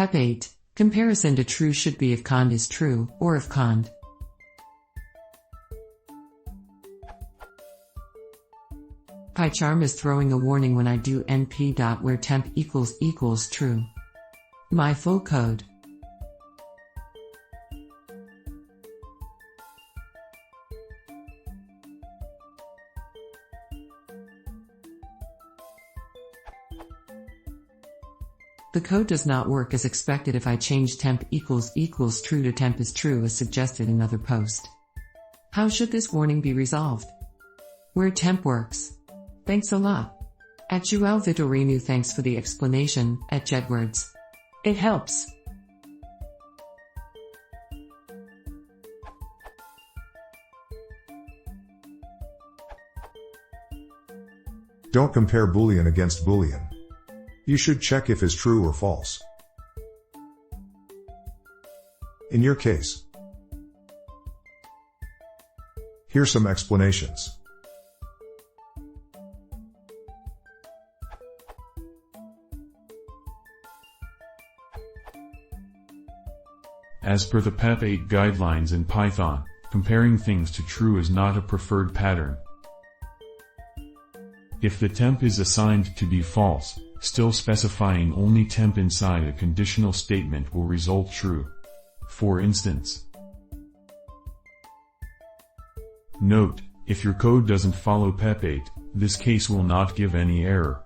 PEP 8. Comparison to true should be if cond is true, or if cond. Pycharm is throwing a warning when I do np. Where temp equals true. My full code. The code does not work as expected if I change temp equals true to temp is true as suggested in other post. How should this warning be resolved? Where temp works. Thanks a lot. At João Vitorino, thanks for the explanation. At Jedwords. It helps. Don't compare Boolean against Boolean. You should check if is true or false. In your case, here's some explanations. As per the PEP 8 guidelines in Python, comparing things to true is not a preferred pattern. If the temp is assigned to be false, still specifying only temp inside a conditional statement will result true. For instance, note, if your code doesn't follow PEP 8, this case will not give any error.